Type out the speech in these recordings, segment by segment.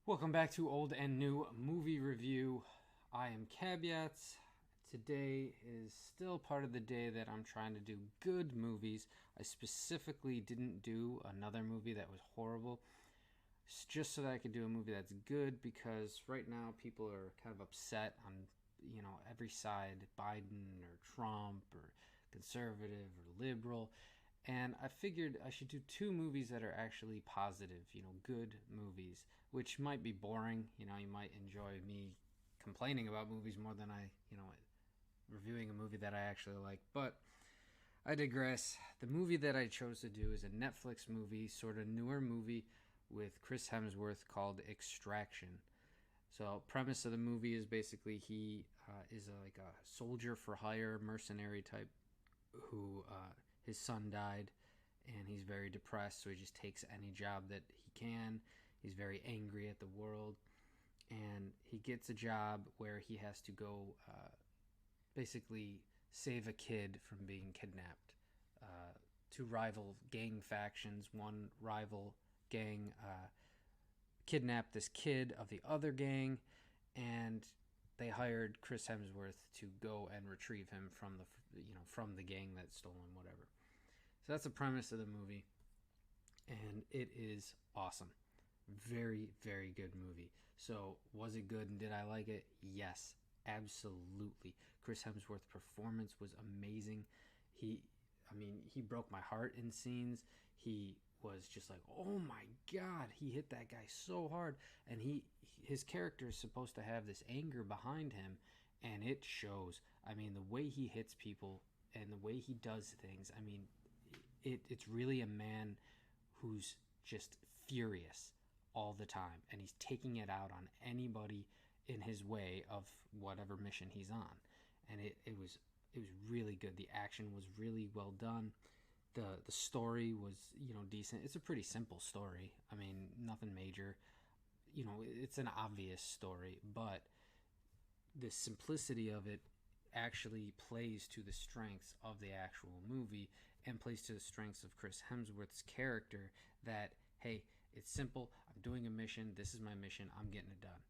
Welcome back to Old and New Movie Review. I am Kcabyats. Today is still part of the day that I'm trying to do good movies. I specifically didn't do another movie that was horrible, just so that I could do a movie that's good, because right now people are kind of upset on, every side, Biden or Trump or conservative or liberal. And I figured I should do two movies that are actually positive, good movies, which might be boring. You might enjoy me complaining about movies more than reviewing a movie that I actually like. But I digress. The movie that I chose to do is a Netflix movie, sort of newer movie with Chris Hemsworth called Extraction. So, premise of the movie is basically he is like a soldier for hire, mercenary type who his son died, and he's very depressed, so he just takes any job that he can. He's very angry at the world, and he gets a job where he has to go basically save a kid from being kidnapped. Two rival gang factions, one rival gang kidnapped this kid of the other gang, and they hired Chris Hemsworth to go and retrieve him from the gang that stole him, whatever. So that's the premise of the movie, and it is awesome. Very, very good movie. So, was it good and did I like it? Yes, absolutely. Chris Hemsworth's performance was amazing. He broke my heart in scenes. He was just like, oh my god, he hit that guy so hard, and his character is supposed to have this anger behind him, and it shows. The way he hits people and the way he does things. It's really a man who's just furious all the time, and he's taking it out on anybody in his way of whatever mission he's on. And it was really good. The action was really well done. The story was decent. It's a pretty simple story. Nothing major. It's an obvious story, but the simplicity of it actually plays to the strengths of the actual movie and plays to the strengths of Chris Hemsworth's character, that hey, it's simple, I'm doing a mission, this is my mission, I'm getting it done.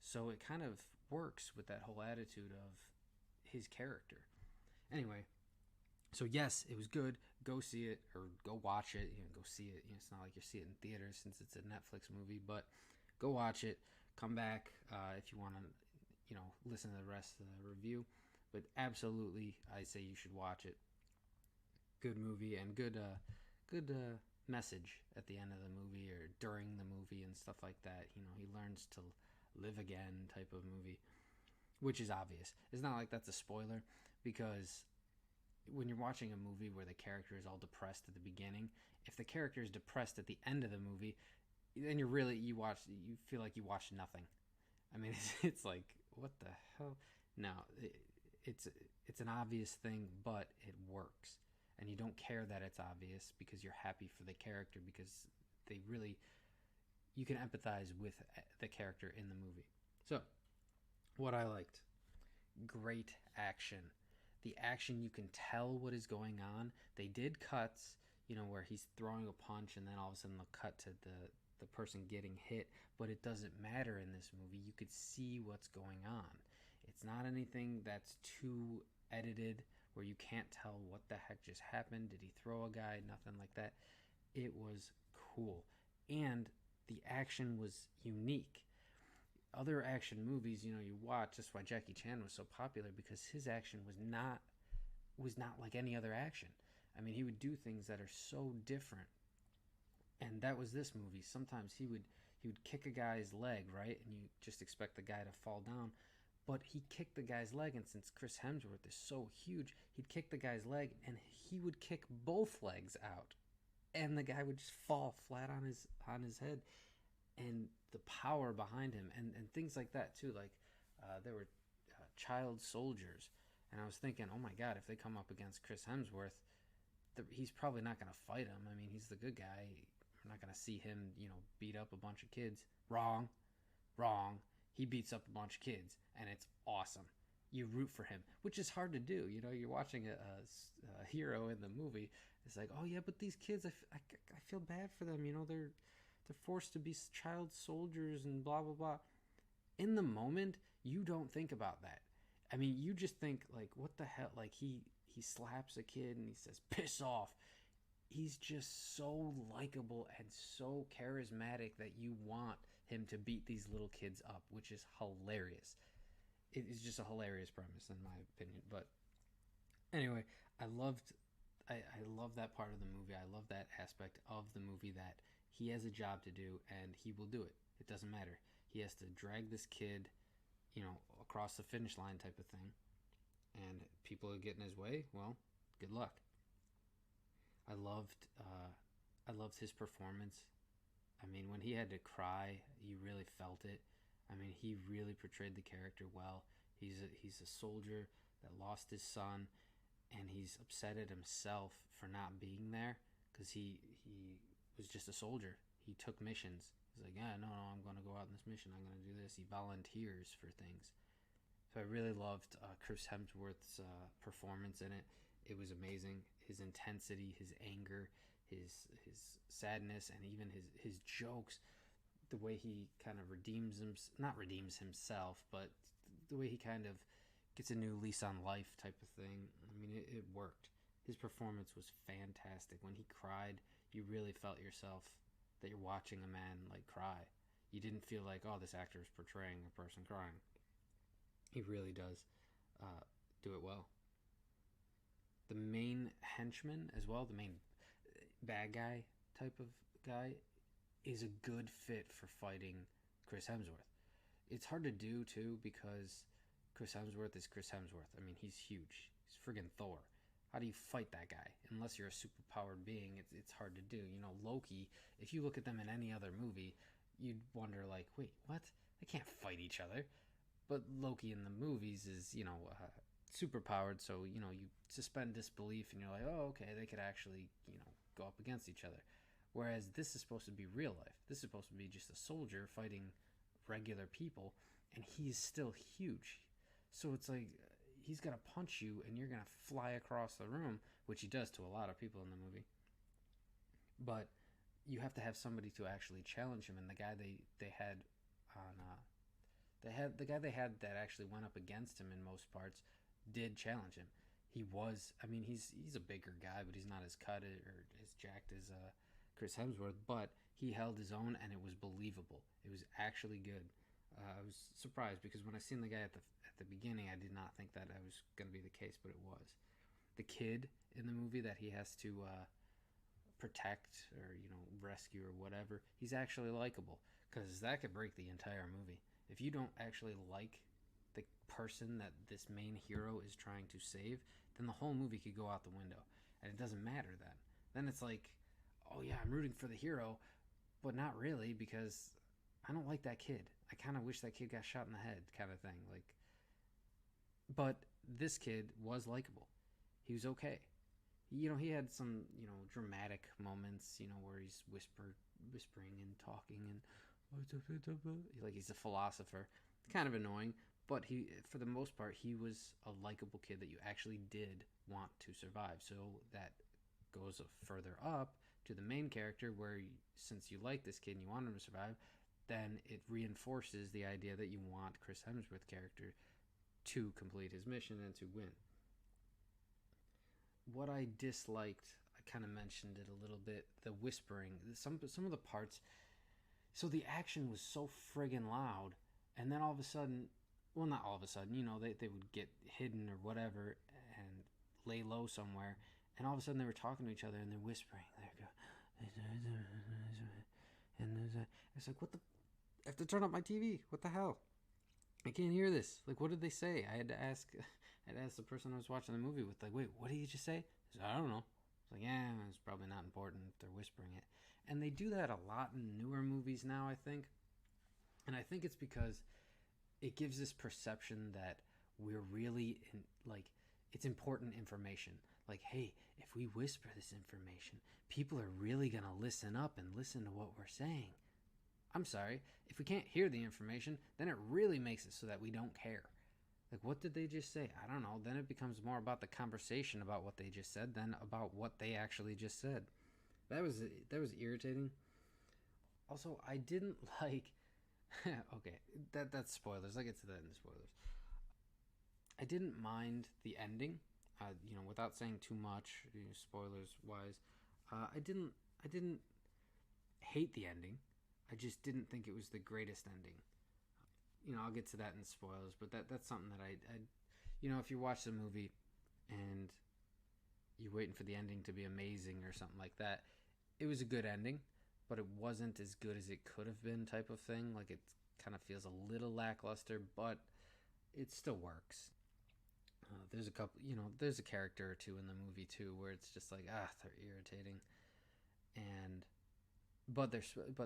So it kind of works with that whole attitude of his character. Anyway, so yes, it was good. Go see it or go watch it. Go see it. It's not like you see it in theaters since it's a Netflix movie, but go watch it. Come back if you want to, listen to the rest of the review. But absolutely, I say you should watch it. Good movie and good message at the end of the movie or during the movie and stuff like that. He learns to live again type of movie, which is obvious. It's not like that's a spoiler, because when you're watching a movie where the character is all depressed at the beginning, if the character is depressed at the end of the movie, then you feel like you watched nothing. It's like, what the hell? No, it's an obvious thing, but it works, and you don't care that it's obvious because you're happy for the character, because you can empathize with the character in the movie. So, what I liked: great action. The action, you can tell what is going on. They did cuts, where he's throwing a punch and then all of a sudden they'll cut to the person getting hit, but it doesn't matter in this movie. You could see what's going on. It's not anything that's too edited where you can't tell what the heck just happened. Did he throw a guy? Nothing like that. It was cool. And the action was unique. Other action movies, you watch, that's why Jackie Chan was so popular, because his action was not like any other action. He would do things that are so different. And that was this movie. Sometimes he would kick a guy's leg, right? And you just expect the guy to fall down. But he kicked the guy's leg, and since Chris Hemsworth is so huge, he'd kick the guy's leg and he would kick both legs out. And the guy would just fall flat on his head. And the power behind him, and things like that too. Like there were child soldiers, and I was thinking, oh my god, if they come up against Chris Hemsworth, he's probably not going to fight him. He's the good guy. We're not going to see him, beat up a bunch of kids. Wrong. He beats up a bunch of kids, and it's awesome. You root for him, which is hard to do. You're watching a hero in the movie. It's like, oh yeah, but these kids, I feel bad for them. they're forced to be child soldiers and blah blah blah. In the moment, you don't think about that. I mean, you just think like, what the hell? Like he slaps a kid and he says, "Piss off." He's just so likable and so charismatic that you want him to beat these little kids up, which is hilarious. It is just a hilarious premise in my opinion. But anyway, I loved I love that part of the movie. I love that aspect of the movie that he has a job to do and he will do it. It doesn't matter. He has to drag this kid, across the finish line type of thing. And people are getting his way. Well, good luck. I loved I loved his performance. I mean, when he had to cry, you really felt it. I mean, he really portrayed the character well. He's a soldier that lost his son, and he's upset at himself for not being there because he was just a soldier. He took missions. He's like, yeah, no, I'm going to go out on this mission. I'm going to do this. He volunteers for things. So I really loved Chris Hemsworth's performance in it. It was amazing. His intensity, his anger, his sadness, and even his jokes. The way he kind of not redeems himself, but the way he kind of gets a new lease on life type of thing. I mean, it worked. His performance was fantastic. When he cried, you really felt yourself that you're watching a man like cry. You didn't feel like, oh, this actor is portraying a person crying. He really does do it well. The main henchman as well, the main bad guy type of guy, is a good fit for fighting Chris Hemsworth. It's hard to do too because Chris Hemsworth is Chris Hemsworth. I mean, he's huge. He's friggin' Thor. How do you fight that guy? Unless you're a superpowered being, it's hard to do. Loki, if you look at them in any other movie, you'd wonder like, wait, what? They can't fight each other. But Loki in the movies is, super powered, so, you suspend disbelief and you're like, oh, okay, they could actually, go up against each other. Whereas this is supposed to be real life. This is supposed to be just a soldier fighting regular people, and he's still huge. So it's like he's going to punch you and you're going to fly across the room, which he does to a lot of people in the movie. But you have to have somebody to actually challenge him, and the guy they had on the guy they had that actually went up against him in most parts did challenge him. He's a bigger guy, but he's not as cut or as jacked as Chris Hemsworth, but he held his own and it was believable. It was actually good. I was surprised because when I seen the guy at the beginning, I did not think that was going to be the case, but it was. The kid in the movie that he has to protect or rescue or whatever, he's actually likable because that could break the entire movie. If you don't actually like the person that this main hero is trying to save, then the whole movie could go out the window, and it doesn't matter then. Then it's like, oh yeah, I'm rooting for the hero, but not really because I don't like that kid. I kind of wish that kid got shot in the head, kind of thing. But this kid was likable. He was okay. He had some, dramatic moments, where he's whispering and talking and like he's a philosopher. Kind of annoying, but for the most part, he was a likable kid that you actually did want to survive. So that goes further up to the main character where since you like this kid and you want him to survive, then it reinforces the idea that you want Chris Hemsworth character to complete his mission and to win. What I disliked, I kind of mentioned it a little bit, the whispering. Some of the parts, so the action was so friggin' loud, and then all of a sudden, well, not all of a sudden, they would get hidden or whatever and lay low somewhere, and all of a sudden they were talking to each other and they're whispering. And it's like, what the? I have to turn up my TV. What the hell? I can't hear this. Like, what did they say? I had to ask the person I was watching the movie with, like, wait, what did you just say? I said, I don't know. It's like, yeah, it's probably not important if they're whispering it. And they do that a lot in newer movies now, I think. And I think it's because it gives this perception that we're really it's important information. Like, hey, if we whisper this information, people are really going to listen up and listen to what we're saying. I'm sorry, if we can't hear the information, then it really makes it so that we don't care. Like, what did they just say? I don't know. Then it becomes more about the conversation about what they just said than about what they actually just said. That was irritating. Also, I didn't like. Okay, that's spoilers. I get to that in the spoilers. I didn't mind the ending. Without saying too much, spoilers wise, I didn't. I didn't hate the ending. I just didn't think it was the greatest ending. I'll get to that in spoilers, but that's something that if you watch the movie and you're waiting for the ending to be amazing or something like that, it was a good ending, but it wasn't as good as it could have been, type of thing. Like, it kind of feels a little lackluster, but it still works. There's a couple, there's a character or two in the movie too where it's just like, they're irritating, and but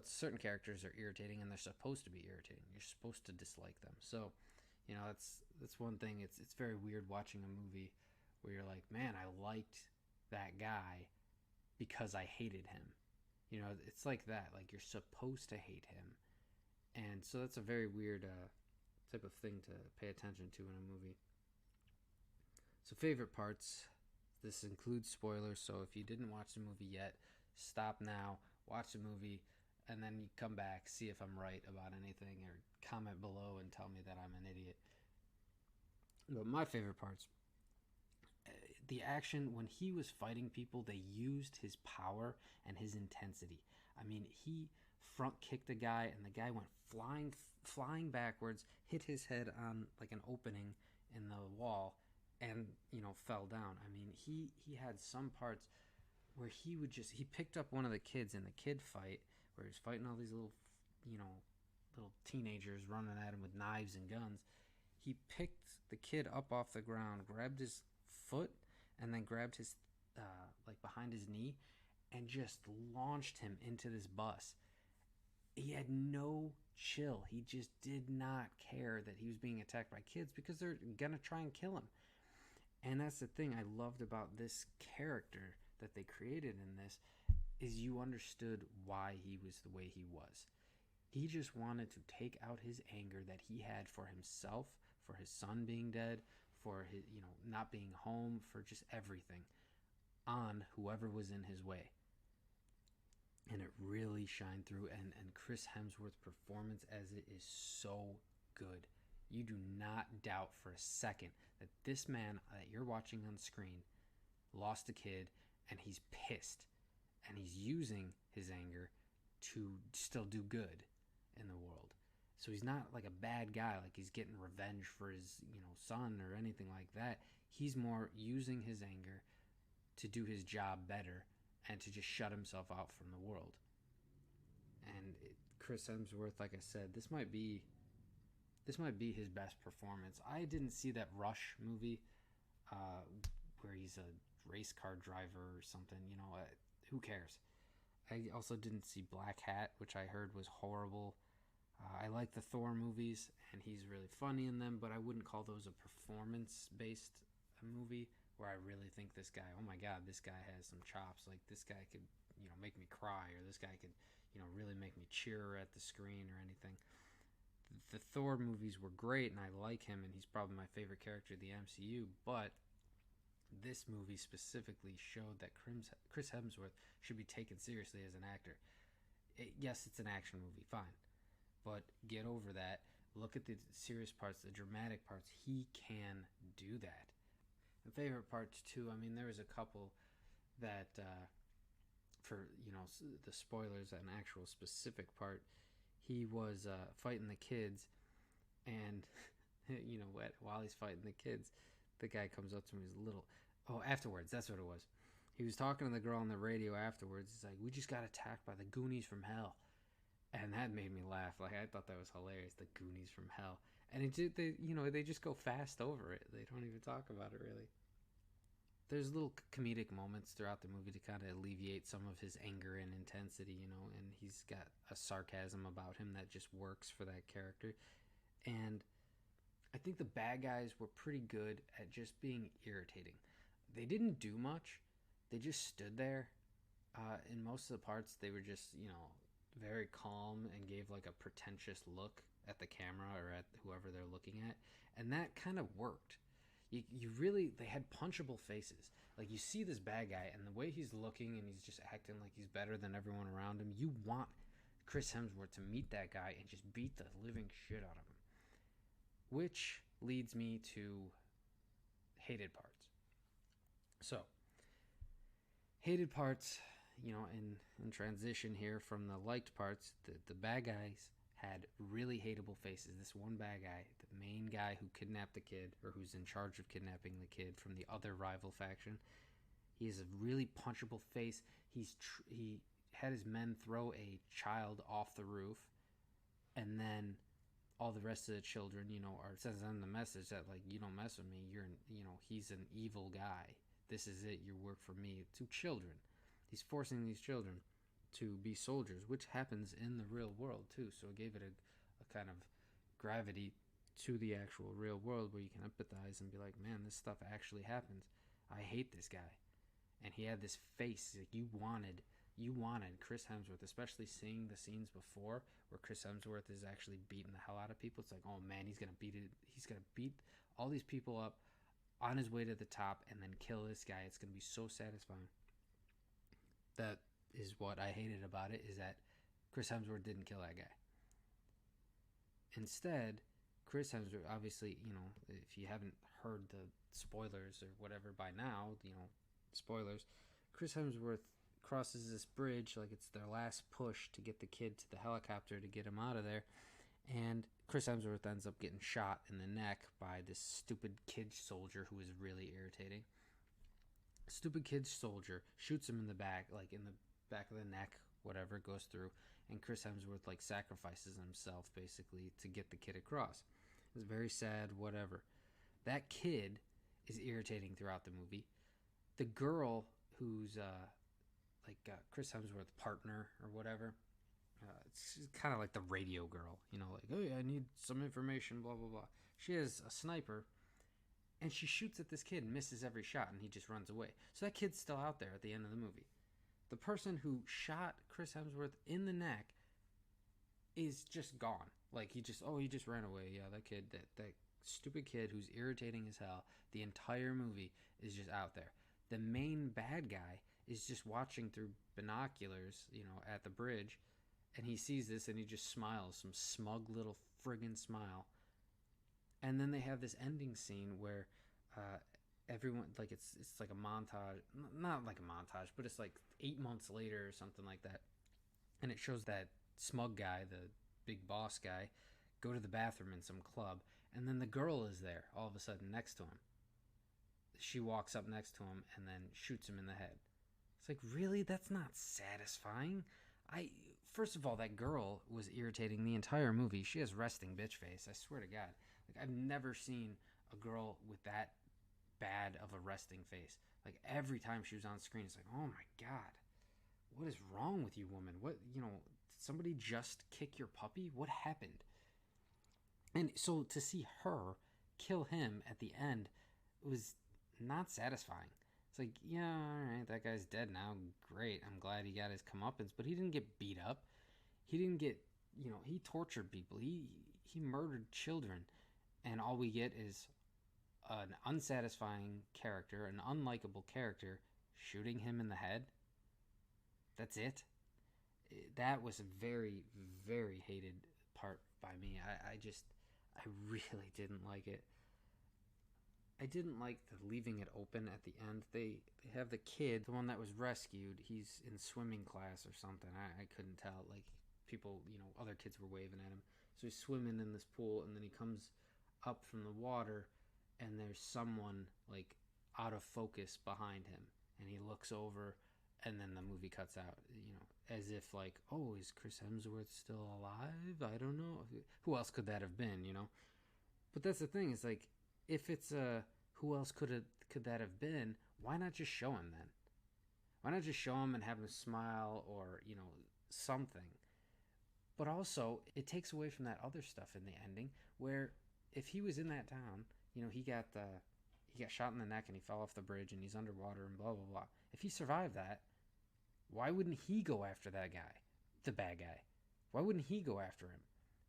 certain characters are irritating and they're supposed to be irritating. You're supposed to dislike them. So, that's one thing. It's very weird watching a movie where you're like, man, I liked that guy because I hated him. It's like that. Like, you're supposed to hate him, and so that's a very weird type of thing to pay attention to in a movie. So, favorite parts. This includes spoilers, so if you didn't watch the movie yet, stop now, watch the movie, and then you come back, see if I'm right about anything, or comment below and tell me that I'm an idiot. But my favorite parts, the action when he was fighting people, they used his power and his intensity. I mean, he front kicked a guy, and the guy went flying backwards, hit his head on like an opening in the wall, and fell down. I mean, he had some parts where he picked up one of the kids in the kid fight where he was fighting all these you know little teenagers running at him with knives and guns. He picked the kid up off the ground, grabbed his foot, and then grabbed his like behind his knee, and just launched him into this bus. He had no chill. He just did not care that he was being attacked by kids because they're gonna try and kill him. And that's the thing I loved about this character that they created in this, is you understood why he was the way he was. He just wanted to take out his anger that he had for himself, for his son being dead, for his, not being home, for just everything, on whoever was in his way. And it really shined through. And Chris Hemsworth's performance as it is so good. You do not doubt for a second that this man that you're watching on screen lost a kid, and he's pissed, and he's using his anger to still do good in the world. So he's not like a bad guy, like he's getting revenge for his son or anything like that. He's more using his anger to do his job better and to just shut himself out from the world. And Chris Hemsworth, like I said, this might be his best performance. I didn't see that Rush movie where he's a race car driver or something. Who cares? I also didn't see Black Hat, which I heard was horrible. I like the Thor movies, and he's really funny in them, but I wouldn't call those a performance-based movie where I really think this guy, oh my God, this guy has some chops. Like, this guy could, make me cry, or this guy could, really make me cheer at the screen or anything. The Thor movies were great, and I like him, and he's probably my favorite character of the MCU, but this movie specifically showed that Chris Hemsworth should be taken seriously as an actor. Yes, it's an action movie, fine, but get over that. Look at the serious parts, the dramatic parts. He can do that. And favorite parts too. I mean, there was a couple that, for the spoilers, an actual specific part. He was fighting the kids, and while he's fighting the kids, the guy comes up to him. He's little. Oh, afterwards, that's what it was. He was talking to the girl on the radio afterwards. He's like, "We just got attacked by the Goonies from hell," and that made me laugh. Like, I thought that was hilarious. The Goonies from hell, and they just go fast over it. They don't even talk about it really. There's little comedic moments throughout the movie to kind of alleviate some of his anger and intensity, and he's got a sarcasm about him that just works for that character. And I think the bad guys were pretty good at just being irritating. They didn't do much. They just stood there. In most of the parts, they were just, very calm and gave like a pretentious look at the camera or at whoever they're looking at. And that kind of worked. They had punchable faces. Like, you see this bad guy, and the way he's looking, and he's just acting like he's better than everyone around him, you want Chris Hemsworth to meet that guy and just beat the living shit out of him. Which leads me to hated parts. So, hated parts, in transition here from the liked parts, the bad guys had really hateable faces. This one bad guy, the main guy who kidnapped the kid, or who's in charge of kidnapping the kid from the other rival faction, he has a really punchable face. He had his men throw a child off the roof, and then all the rest of the children, says on the message that, like, you don't mess with me. He's an evil guy. This is it. You work for me. To children. He's forcing these children to be soldiers, which happens in the real world too. So it gave it a kind of gravity to the actual real world where you can empathize and be like, man, this stuff actually happens. I hate this guy. And he had this face like you wanted Chris Hemsworth, especially seeing the scenes before where Chris Hemsworth is actually beating the hell out of people. It's like, oh man, he's gonna beat all these people up on his way to the top and then kill this guy. It's gonna be so satisfying. That is what I hated about it, is that Chris Hemsworth didn't kill that guy. Instead, Chris Hemsworth, obviously, if you haven't heard the spoilers or whatever by now, spoilers, Chris Hemsworth crosses this bridge like it's their last push to get the kid to the helicopter to get him out of there, and Chris Hemsworth ends up getting shot in the neck by this stupid kid soldier who is really irritating. Stupid kid soldier shoots him in the back, like in the back of the neck, whatever, goes through, and Chris Hemsworth like sacrifices himself basically to get the kid across. It's very sad, whatever. That kid is irritating throughout the movie. The girl who's Chris Hemsworth's partner or whatever, it's kind of like the radio girl, like, oh yeah, I need some information, blah blah blah. She has a sniper, and she shoots at this kid and misses every shot, and he just runs away. So that kid's still out there at the end of the movie. The person who shot Chris Hemsworth in the neck is just gone. Like, he just ran away. Yeah, that kid, that stupid kid who's irritating as hell the entire movie is just out there. The main bad guy is just watching through binoculars, at the bridge, and he sees this and he just smiles, some smug little friggin' smile. And then they have this ending scene where everyone, like, it's like a montage, not like a montage, but it's like 8 months later or something like that, and it shows that smug guy, the big boss guy, go to the bathroom in some club, and then the girl is there all of a sudden next to him. She walks up next to him and then shoots him in the head. It's like, really? That's not satisfying. First of all, that girl was irritating the entire movie. She has resting bitch face, I swear to God. Like, I've never seen a girl with that bad of a resting face. Like, every time she was on screen, it's like, oh my God, what is wrong with you, woman? What, did somebody just kick your puppy? What happened? And so to see her kill him at the end was not satisfying. It's like, yeah, all right, that guy's dead now. Great. I'm glad he got his comeuppance, but he didn't get beat up. He didn't get, he tortured people. He murdered children. And all we get is an unsatisfying character, an unlikable character, shooting him in the head. That's it. That was a very, very hated part by me. I really didn't like it. I didn't like the leaving it open at the end. They have the kid, the one that was rescued. He's in swimming class or something. I couldn't tell. Like, people, other kids were waving at him. So he's swimming in this pool, and then he comes up from the water, and there's someone, like, out of focus behind him. And he looks over, and then the movie cuts out, as if like, oh, is Chris Hemsworth still alive? I don't know. Who else could that have been, But that's the thing, is like, if it's who else could that have been, why not just show him then? Why not just show him and have him smile, or, something? But also, it takes away from that other stuff in the ending, where if he was in that town, he got shot in the neck and he fell off the bridge and he's underwater and blah, blah, blah. If he survived that, why wouldn't he go after that guy, the bad guy? Why wouldn't he go after him?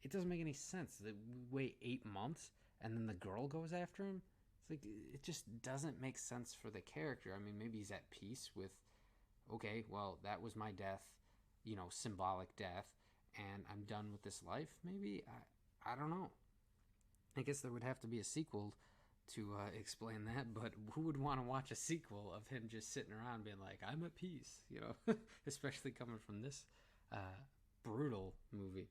It doesn't make any sense that we wait 8 months and then the girl goes after him. It's like, it just doesn't make sense for the character. I mean, maybe he's at peace with, okay, well, that was my death, symbolic death, and I'm done with this life. Maybe I don't know. I guess there would have to be a sequel to explain that, but who would want to watch a sequel of him just sitting around being like, I'm at peace, you know? Especially coming from this brutal movie.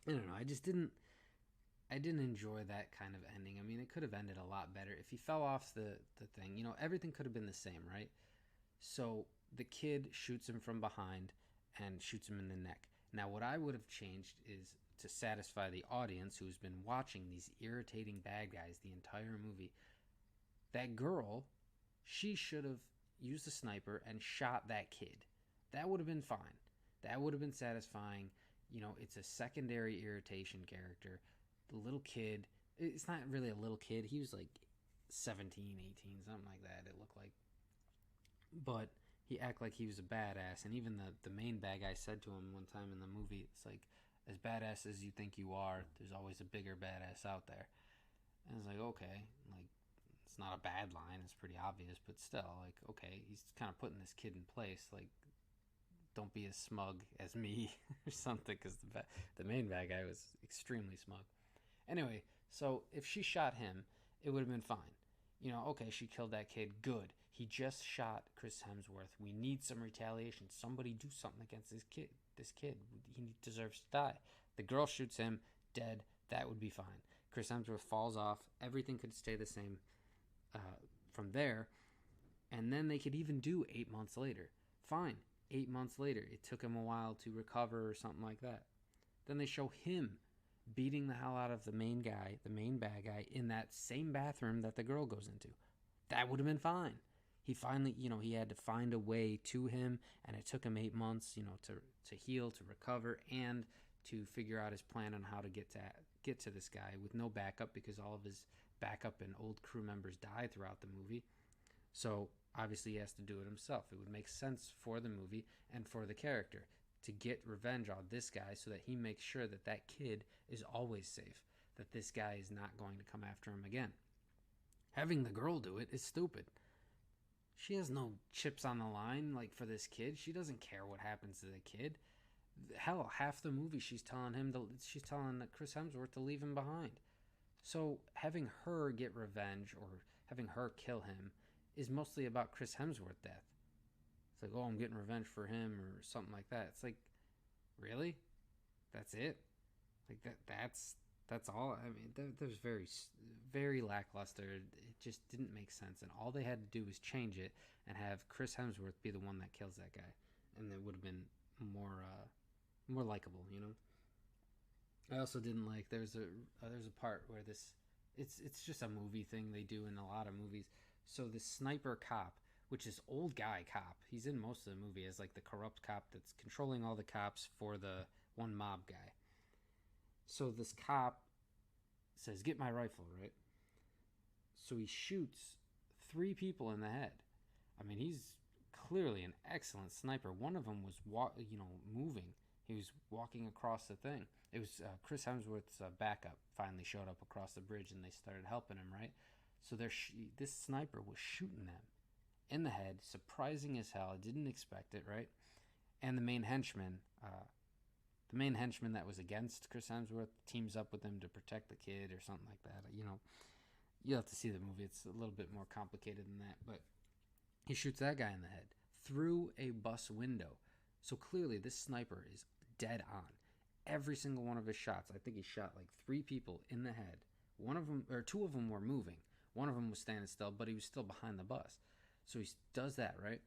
I don't know. I didn't enjoy that kind of ending. I mean, it could have ended a lot better if he fell off the thing. You know, everything could have been the same, right? So the kid shoots him from behind and shoots him in the neck. Now, what I would have changed is to satisfy the audience who's been watching these irritating bad guys the entire movie. That girl, she should have used a sniper and shot that kid. That would have been fine. That would have been satisfying. You know, it's a secondary irritation character. The little kid, it's not really a little kid. He was like 17, 18, something like that, it looked like. But he acted like he was a badass. And even the main bad guy said to him one time in the movie, it's like, as badass as you think you are, there's always a bigger badass out there. And it's like, okay, like, it's not a bad line. It's pretty obvious, but still, like, okay, he's kind of putting this kid in place. Like, don't be as smug as me or something, because the main bad guy was extremely smug. Anyway, so if she shot him, it would have been fine. You know, okay, she killed that kid. Good. He just shot Chris Hemsworth. We need some retaliation. Somebody do something against this kid. He deserves to die. The girl shoots him, dead. That would be fine. Chris Hemsworth falls off. Everything could stay the same from there. And then they could even do 8 months later. Fine. 8 months later. It took him a while to recover or something like that. Then they show him beating the hell out of the main bad guy, in that same bathroom that the girl goes into. That would have been fine. He finally, you know, he had to find a way to him, and it took him 8 months, you know, to heal, to recover, and to figure out his plan on how to get to this guy with no backup, because all of his backup and old crew members died throughout the movie. So obviously he has to do it himself. It would make sense for the movie and for the character to get revenge on this guy, so that he makes sure that that kid is always safe, that this guy is not going to come after him again. Having the girl do it is stupid. She has no chips on the line, like, for this kid. She doesn't care what happens to the kid. Hell, half the movie she's telling Chris Hemsworth to leave him behind. So having her get revenge, or having her kill him, is mostly about Chris Hemsworth's death. It's like, oh, I'm getting revenge for him or something like that. It's like, really? That's it? Like, that's all? I mean, there's very lackluster. It just didn't make sense. And all they had to do was change it and have Chris Hemsworth be the one that kills that guy. And it would have been more likable, you know? I also didn't like, there's a part where it's just a movie thing they do in a lot of movies. So this sniper cop, which is old guy cop, he's in most of the movie as like the corrupt cop that's controlling all the cops for the one mob guy. So this cop says, get my rifle, right? So he shoots 3 people in the head. I mean, he's clearly an excellent sniper. One of them was moving. He was walking across the thing. It was Chris Hemsworth's backup finally showed up across the bridge, and they started helping him, right? So this sniper was shooting them in the head, surprising as hell. I didn't expect it, right? And the main henchman that was against Chris Hemsworth teams up with him to protect the kid or something like that. You know, you'll have to see the movie. It's a little bit more complicated than that. But he shoots that guy in the head through a bus window. So clearly this sniper is dead on. Every single one of his shots, I think he shot like 3 people in the head. 2 of them were moving. One of them was standing still, but he was still behind the bus. So he does that, right?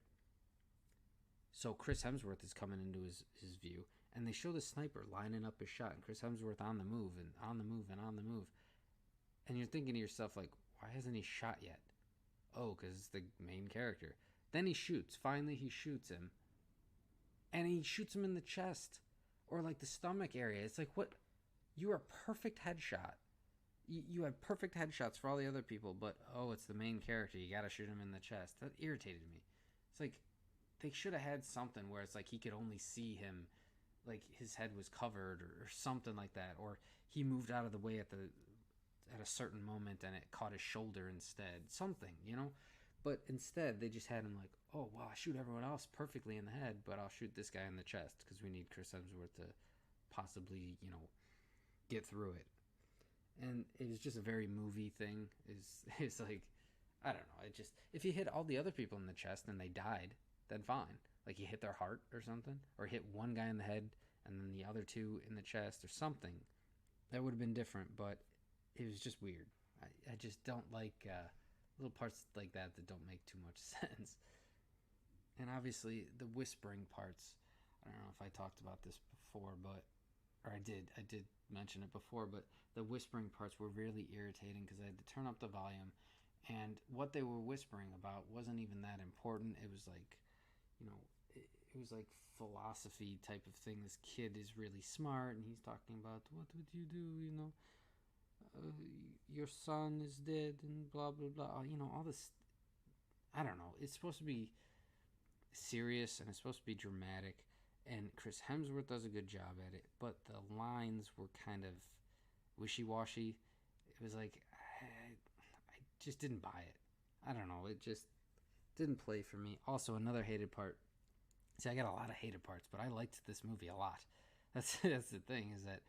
So Chris Hemsworth is coming into his view, and they show the sniper lining up his shot, and Chris Hemsworth on the move, and on the move, and on the move. And you're thinking to yourself, like, why hasn't he shot yet? Oh, because it's the main character. Then he shoots. Finally, he shoots him. And he shoots him in the chest, or like the stomach area. It's like, what? You are perfect headshot. You had perfect headshots for all the other people, but, oh, it's the main character. You got to shoot him in the chest. That irritated me. It's like, they should have had something where it's like he could only see him, like his head was covered or something like that. Or he moved out of the way at a certain moment and it caught his shoulder instead. Something, you know? But instead, they just had him like, oh, wow, I shoot everyone else perfectly in the head, but I'll shoot this guy in the chest because we need Chris Hemsworth to possibly, get through it. And it was just a very movie thing. Is like, I don't know. It just, if you hit all the other people in the chest and they died, then fine. Like you hit their heart or something, or hit one guy in the head and then the other two in the chest or something. That would have been different, but it was just weird. I just don't like little parts like that don't make too much sense. And obviously the whispering parts. I don't know if I talked about this before, but or I did mention it before, but the whispering parts were really irritating because I had to turn up the volume, and what they were whispering about wasn't even that important. It was like, you know, it was like philosophy type of thing. This kid is really smart, and he's talking about what would you do, your son is dead, and blah blah blah. All this. I don't know. It's supposed to be serious and it's supposed to be dramatic, and Chris Hemsworth does a good job at it, but the lines were kind of wishy-washy. It was like I just didn't buy it. I don't know, it just didn't play for me. Also, another hated part. See, I got a lot of hated parts, but I liked this movie a lot. That's the thing, is that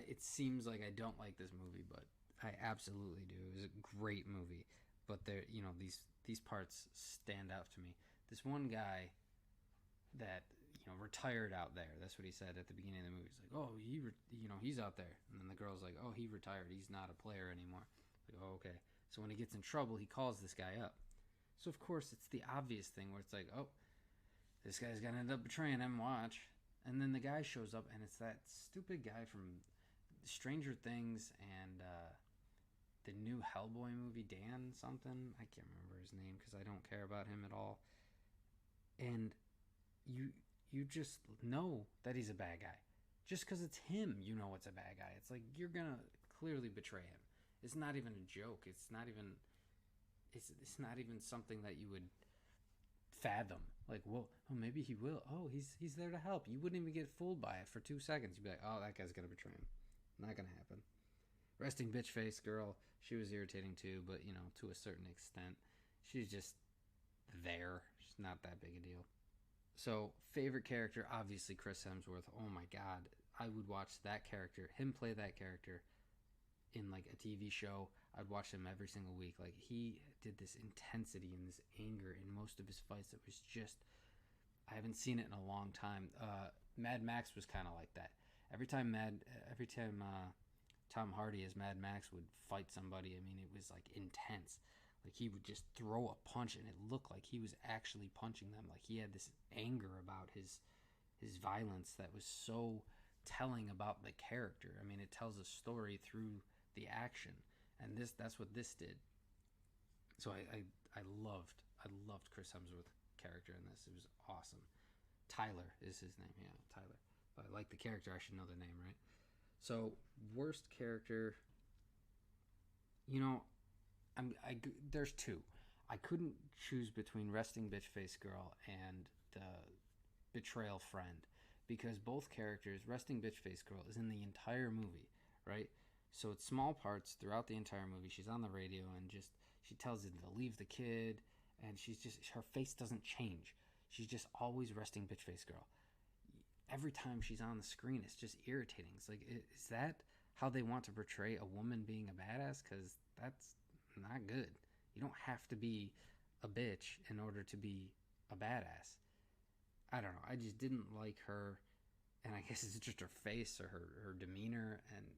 it seems like I don't like this movie, but I absolutely do. It was a great movie, but there, these parts stand out to me. This one guy that retired out there. That's what he said at the beginning of the movie. He's like, oh, he's out there, and then the girl's like, oh, he retired. He's not a player anymore. Like, oh, okay. So when he gets in trouble, he calls this guy up. So of course it's the obvious thing where it's like, oh, this guy's gonna end up betraying him. Watch. And then the guy shows up, and it's that stupid guy from Stranger Things and the new Hellboy movie, Dan something. I can't remember his name because I don't care about him at all. And you just know that he's a bad guy. Just because it's him, you know it's a bad guy. It's like, you're going to clearly betray him. It's not even a joke. It's not even something that you would fathom. Like, well, oh, maybe he will. Oh, he's there to help. You wouldn't even get fooled by it for 2 seconds. You'd be like, oh, that guy's going to betray him. Not going to happen. Resting bitch face girl, she was irritating too, but, to a certain extent. She's just there. She's not that big a deal. So, favorite character, obviously Chris Hemsworth. Oh my god. I would watch that character, him play that character in like a TV show. I'd watch him every single week. Like, he did this intensity and this anger in most of his fights that was just, I haven't seen it in a long time. Mad Max was kind of like that. Every time Tom Hardy as Mad Max would fight somebody, I mean, it was like intense. Like, he would just throw a punch and it looked like he was actually punching them. Like, he had this anger about his violence that was so telling about the character. I mean, it tells a story through the action, and that's what this did. So I loved Chris Hemsworth's character in this. It was awesome. Tyler is his name. Yeah, Tyler. But I like the character. I should know the name, right? So, worst character, there's two. I couldn't choose between Resting Bitch Face Girl and the Betrayal Friend, because both characters, Resting Bitch Face Girl is in the entire movie, right? So it's small parts throughout the entire movie. She's on the radio and just, she tells him to leave the kid, and her face doesn't change. She's just always Resting Bitch Face Girl. Every time she's on the screen, it's just irritating. It's like, is that how they want to portray a woman being a badass? Because that's not good. You don't have to be a bitch in order to be a badass. I don't know. I just didn't like her, and I guess it's just her face or her demeanor, and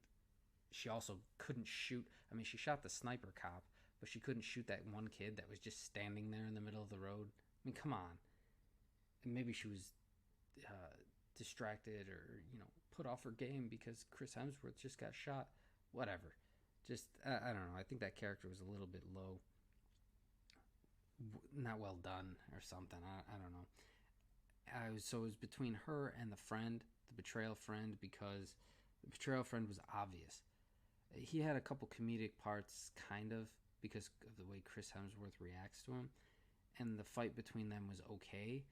she also couldn't shoot. I mean, she shot the sniper cop, but she couldn't shoot that one kid that was just standing there in the middle of the road. I mean, come on. And maybe she was distracted or, put off her game because Chris Hemsworth just got shot. Whatever. Just, I don't know. I think that character was a little bit low. Not well done or something. I don't know. So it was between her and the friend, the betrayal friend, because the betrayal friend was obvious. He had a couple comedic parts, kind of, because of the way Chris Hemsworth reacts to him. And the fight between them was okay.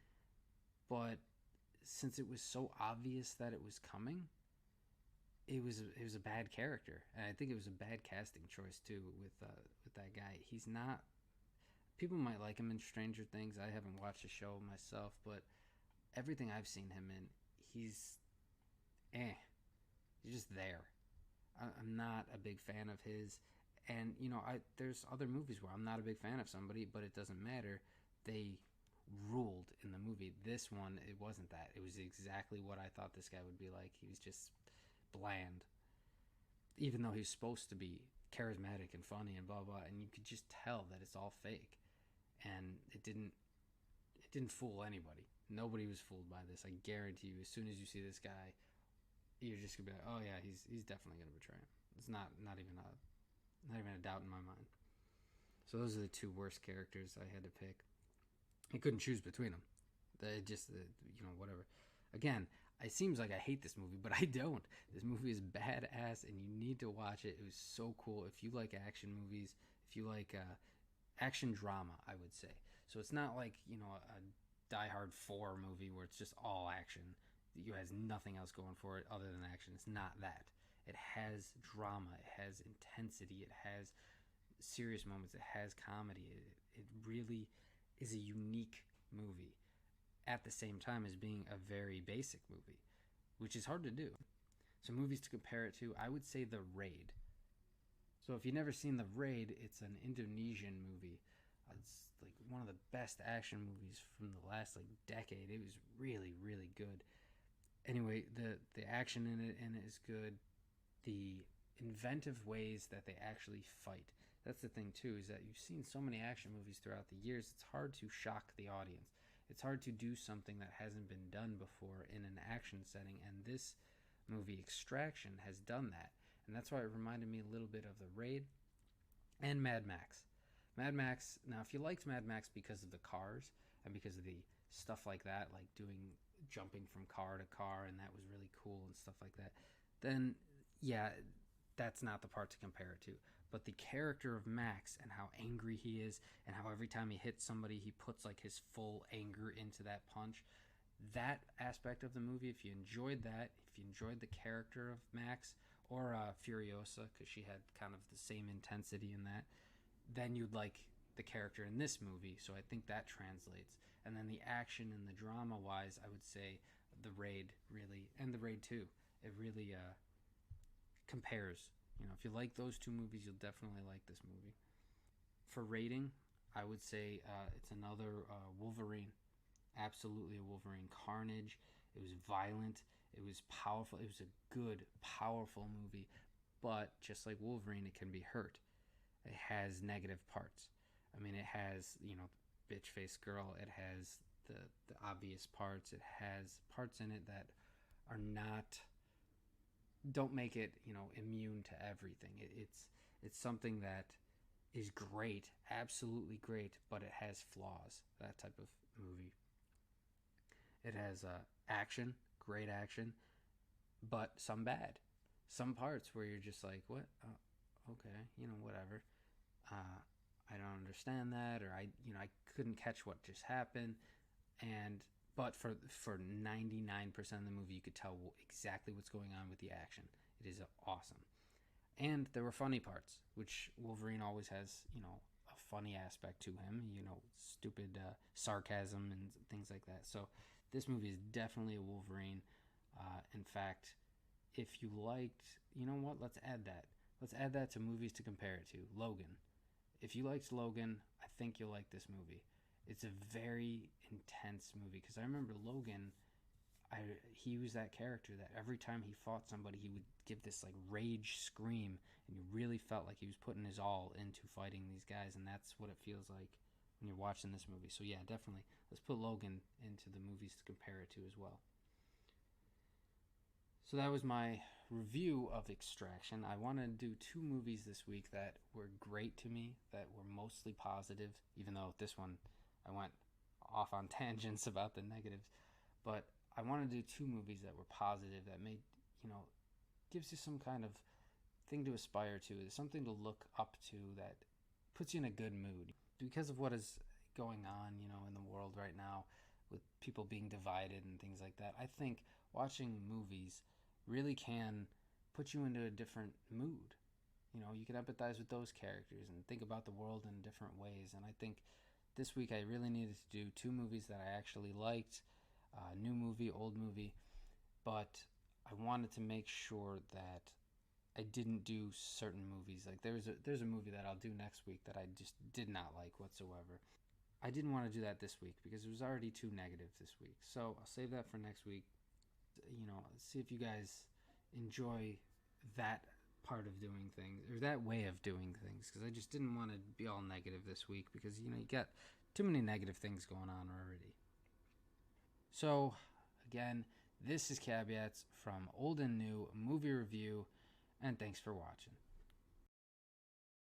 But since it was so obvious that it was coming, it was a bad character, and I think it was a bad casting choice too with that guy. He's not. People might like him in Stranger Things. I haven't watched the show myself, but everything I've seen him in, he's just there. I'm not a big fan of his, and there's other movies where I'm not a big fan of somebody, but it doesn't matter. They ruled in the movie. This one, it wasn't that. It was exactly what I thought this guy would be like. He was just bland, even though he's supposed to be charismatic and funny and blah blah. And you could just tell that it's all fake, and it didn't fool anybody. Nobody was fooled by this. I guarantee you. As soon as you see this guy, you're just gonna be like, oh yeah, he's definitely gonna betray him. It's not even a doubt in my mind. So those are the two worst characters I had to pick. I couldn't choose between them. Whatever. Again, it seems like I hate this movie, but I don't. This movie is badass, and you need to watch it. It was so cool. If you like action movies, if you like action drama, I would say. So it's not like a Die Hard 4 movie where it's just all action. It has nothing else going for it other than action. It's not that. It has drama. It has intensity. It has serious moments. It has comedy. It really is a unique movie at the same time as being a very basic movie, which is hard to do. So movies to compare it to, I would say The Raid. So if you've never seen The Raid, it's an Indonesian movie. It's like one of the best action movies from the last decade. It was really, really good. Anyway, the action in it is good. The inventive ways that they actually fight. That's the thing too, is that you've seen so many action movies throughout the years, it's hard to shock the audience. It's hard to do something that hasn't been done before in an action setting, and this movie, Extraction, has done that. And that's why it reminded me a little bit of The Raid and Mad Max. Mad Max, now if you liked Mad Max because of the cars and because of the stuff like that, like jumping from car to car, and that was really cool and stuff like that, then yeah, that's not the part to compare it to. But the character of Max and how angry he is, and how every time he hits somebody he puts his full anger into that punch, that aspect of the movie, if you enjoyed that, if you enjoyed the character of Max, or Furiosa, because she had kind of the same intensity in that, then you'd like the character in this movie. So I think that translates. And then the action and the drama wise, I would say The Raid really, and The Raid 2, it really compares. If you like those two movies, you'll definitely like this movie. For rating, I would say it's another Wolverine. Absolutely a Wolverine. Carnage. It was violent. It was powerful. It was a good, powerful movie. But just like Wolverine, it can be hurt. It has negative parts. I mean, it has, bitch face girl. It has the obvious parts. It has parts in it that are not, don't make it immune to everything. It's something that is great, absolutely great, but it has flaws. That type of movie. It has action, great action, but some bad. Some parts where you're just like, what? Okay, whatever. I don't understand that, or I couldn't catch what just happened, but for 99% of the movie, you could tell exactly what's going on with the action. It is awesome. And there were funny parts, which Wolverine always has, a funny aspect to him, stupid sarcasm and things like that. So this movie is definitely a Wolverine. In fact, if you liked, let's add that. Let's add that to movies to compare it to. Logan. If you liked Logan, I think you'll like this movie. It's a very intense movie, because I remember Logan, he was that character that every time he fought somebody, he would give this rage scream, and you really felt like he was putting his all into fighting these guys, and that's what it feels like when you're watching this movie. So yeah, definitely, let's put Logan into the movies to compare it to as well. So that was my review of Extraction. I want to do two movies this week that were great to me, that were mostly positive, even though this one I went off on tangents about the negatives. But I want to do two movies that were positive, that made, gives you some kind of thing to aspire to, something to look up to, that puts you in a good mood. Because of what is going on, in the world right now, with people being divided and things like that, I think watching movies really can put you into a different mood. You can empathize with those characters and think about the world in different ways. And I think this week I really needed to do two movies that I actually liked, new movie, old movie, but I wanted to make sure that I didn't do certain movies. Like there's a movie that I'll do next week that I just did not like whatsoever. I didn't want to do that this week because it was already too negative this week. So I'll save that for next week. See if you guys enjoy that part of doing things or that way of doing things, because I just didn't want to be all negative this week because you got too many negative things going on already. So again, this is Kcabyats from Old and New Movie Review, and thanks for watching.